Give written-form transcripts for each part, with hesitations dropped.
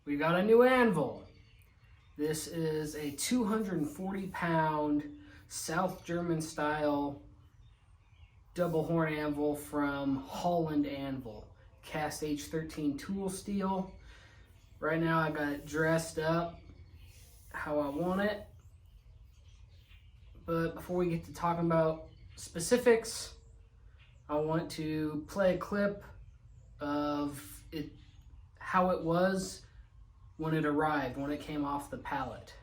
we got a new anvil. This is a 240-pound South German style double horn anvil from Holland Anvil. Cast H13 tool steel. Right now I got it dressed up how I want it. But before we get to talking about specifics, I want to play a clip of it, how it was when it arrived, when it came off the pallet.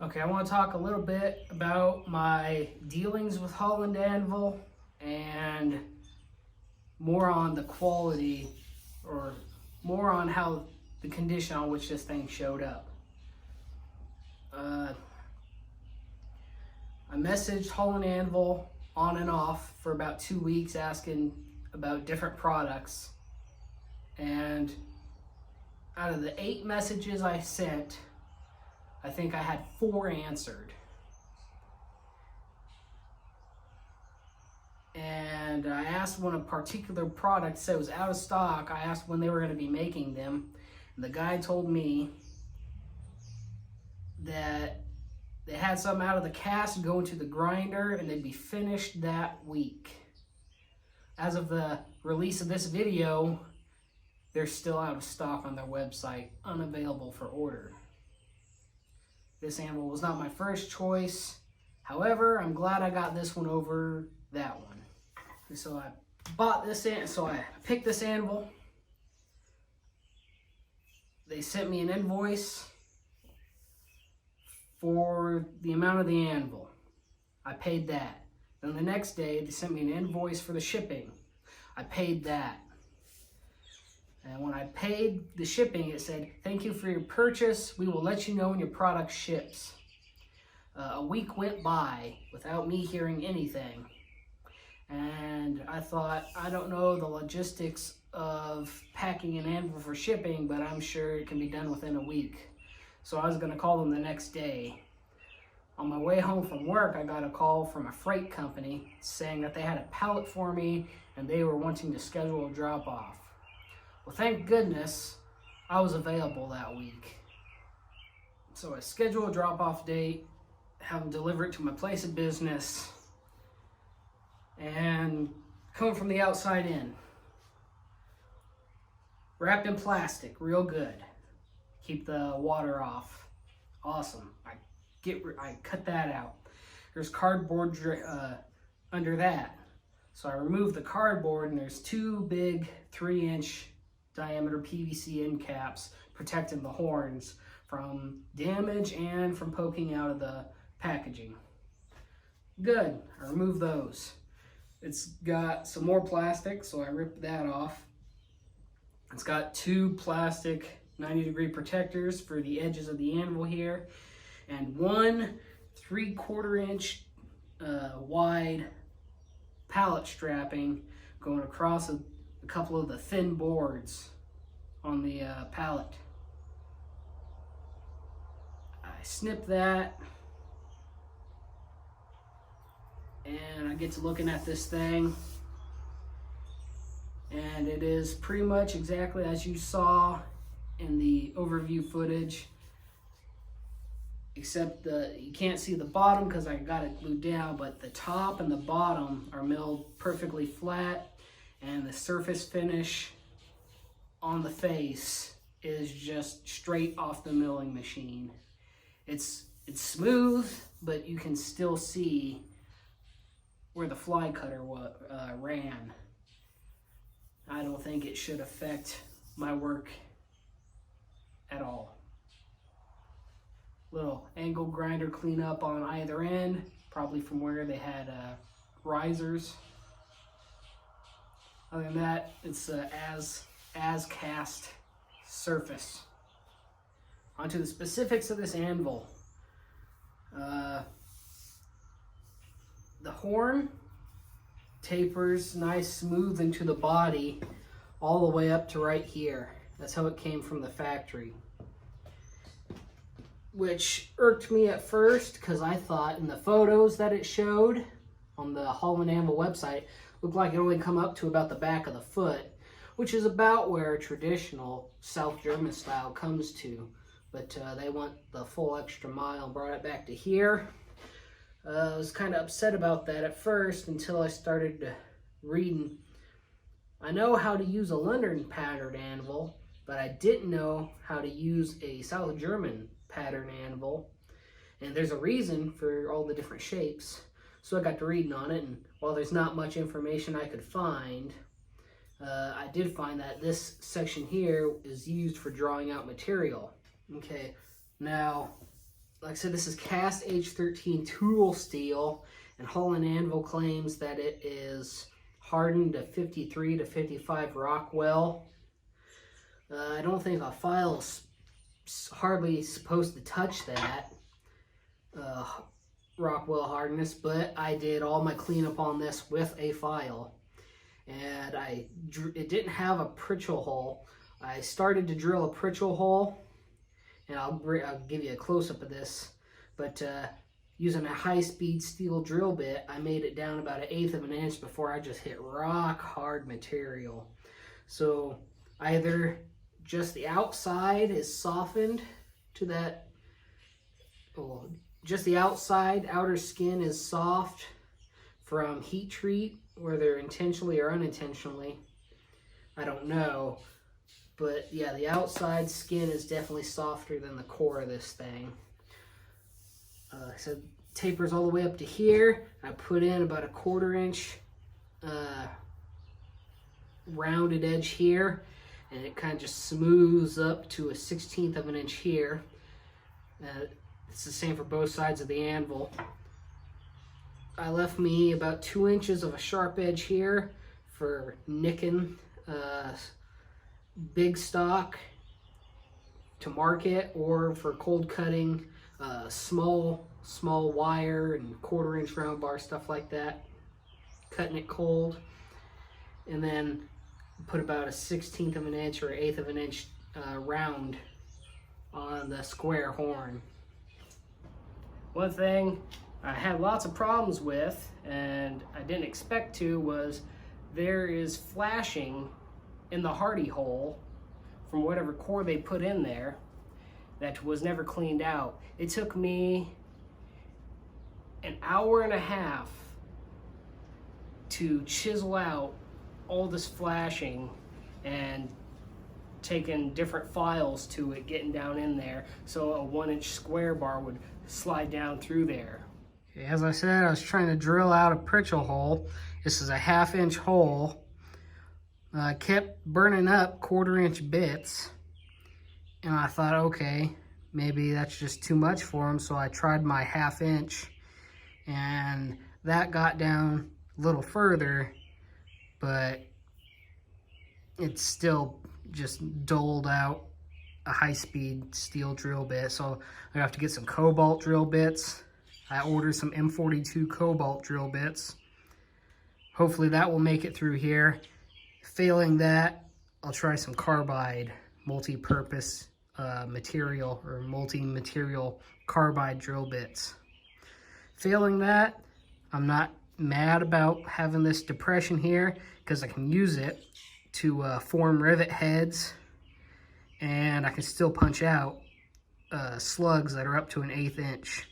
Okay, I want to talk a little bit about my dealings with Holland Anvil and more on the quality, or more on how the condition on which this thing showed up. I messaged Holland Anvil on and off for about 2 weeks asking about different products, and out of the 8 messages I sent, I think I had 4 answered. And I asked when a particular product said it was out of stock. I asked when they were going to be making them. And the guy told me that they had some out of the cast going to the grinder and they'd be finished that week. As of the release of this video, they're still out of stock on their website, unavailable for order. This anvil was not my first choice. However, I'm glad I got this one over that one. So I bought this I picked this anvil. They sent me an invoice for the amount of the anvil. I paid that. Then the next day, they sent me an invoice for the shipping. I paid that. And when I paid the shipping, it said, "Thank you for your purchase. We will let you know when your product ships." A week went by without me hearing anything. And I thought, I don't know the logistics of packing an anvil for shipping, but I'm sure it can be done within a week. So I was going to call them the next day. On my way home from work, I got a call from a freight company saying that they had a pallet for me and they were wanting to schedule a drop-off. Well, thank goodness I was available that week. So I scheduled a drop-off date, have them deliver it to my place of business, and come from the outside in. Wrapped in plastic, real good. Keep the water off. Awesome. I cut that out. There's cardboard under that. So I removed the cardboard and there's 2 big 3-inch diameter PVC end caps protecting the horns from damage and from poking out of the packaging. Good, I removed those. It's got some more plastic, so I ripped that off. It's got 2 plastic 90-degree protectors for the edges of the anvil here, and 1 3/4-inch wide pallet strapping going across a couple of the thin boards on the pallet. I snipped that and I get to looking at this thing, and it is pretty much exactly as you saw in the overview footage, except you can't see the bottom because I got it glued down, but the top and the bottom are milled perfectly flat, and the surface finish on the face is just straight off the milling machine. It's smooth, but you can still see where the fly cutter ran. I don't think it should affect my work at all. Little angle grinder cleanup on either end, probably from where they had risers. Other than that, it's as cast surface. Onto the specifics of this anvil. The horn tapers nice smooth into the body all the way up to right here. That's how it came from the factory, which irked me at first because I thought in the photos that it showed on the Holland Anvil website looked like it only come up to about the back of the foot, which is about where a traditional South German style comes to, but they went the full extra mile and brought it back to here. I was kind of upset about that at first until I started reading. I know how to use a London pattern anvil, but I didn't know how to use a South German pattern anvil, and there's a reason for all the different shapes. So I got to reading on it, and while there's not much information I could find, I did find that this section here is used for drawing out material. Okay, now, like I said, this is cast H13 tool steel, and Holland Anvil claims that it is hardened to 53 to 55 Rockwell. I don't think a file is hardly supposed to touch that Rockwell hardness, but I did all my cleanup on this with a file, and it didn't have a Pritchell hole. I started to drill a Pritchell hole, and I'll give you a close-up of this, but using a high-speed steel drill bit, I made it down about 1/8 of an inch before I just hit rock-hard material. So either just the outside is softened to that, well, just the outer skin is soft from heat treat, whether intentionally or unintentionally, I don't know. But yeah, the outside skin is definitely softer than the core of this thing. So it tapers all the way up to here. I put in about a 1/4 inch rounded edge here, and it kind of just smooths up to a 1/16 of an inch here. It's the same for both sides of the anvil. I left me about 2 inches of a sharp edge here for nicking big stock to market, or for cold cutting small wire and 1/4 inch round bar, stuff like that, cutting it cold. And then put about a 1/16 of an inch or 1/8 of an inch round on the square horn. One thing I had lots of problems with, and I didn't expect to, was there is flashing in the hardie hole from whatever core they put in there that was never cleaned out. It took me an 1.5 hours to chisel out all this flashing and taking different files to it, getting down in there so a 1-inch square bar would slide down through there. Okay, as I said, I was trying to drill out a Pritchell hole. This is a 1/2 inch hole. I kept burning up 1/4 inch bits, and I thought, okay, maybe that's just too much for them, so I tried my 1/2 inch, and that got down a little further, but it's still just doled out a high-speed steel drill bit. So I have to get some cobalt drill bits. I ordered some M42 cobalt drill bits. Hopefully that will make it through here. Failing that, I'll try some carbide multi-purpose material, or multi-material carbide drill bits. Failing that, I'm not mad about having this depression here because I can use it to form rivet heads, and I can still punch out slugs that are up to an 1/8 inch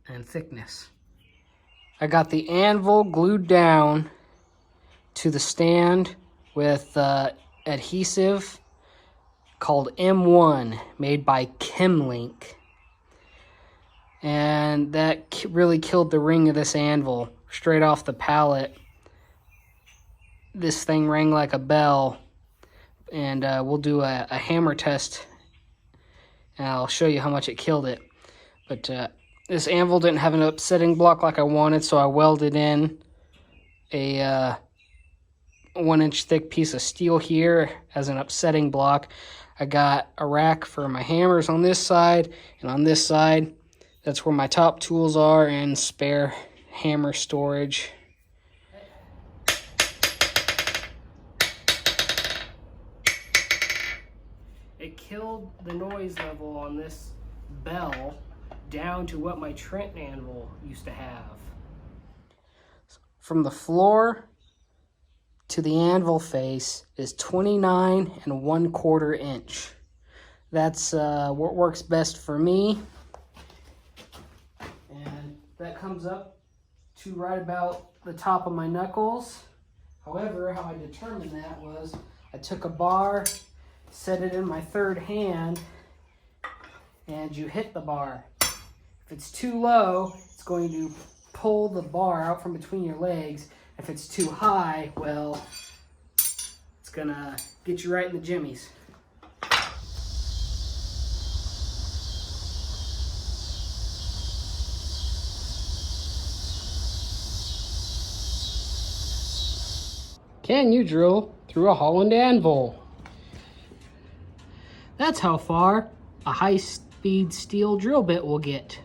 in thickness. I got the anvil glued down to the stand with adhesive called M1 made by Chemlink. And that really killed the ring of this anvil. Straight off the pallet, this thing rang like a bell. And we'll do a hammer test, and I'll show you how much it killed it. But this anvil didn't have an upsetting block like I wanted, so I welded in a 1-inch thick piece of steel here as an upsetting block. I got a rack for my hammers on this side, and on this side, that's where my top tools are and spare hammer storage. It killed the noise level on this bell down to what my Trenton anvil used to have. From the floor to the anvil face is 29 1/4 inch. That's what works best for me. And that comes up to right about the top of my knuckles. However, how I determined that was I took a bar, set it in my third hand, and you hit the bar. If it's too low, it's going to pull the bar out from between your legs. If it's too high, well, it's gonna get you right in the jimmies. Can you drill through a Holland Anvil? That's how far a high-speed steel drill bit will get.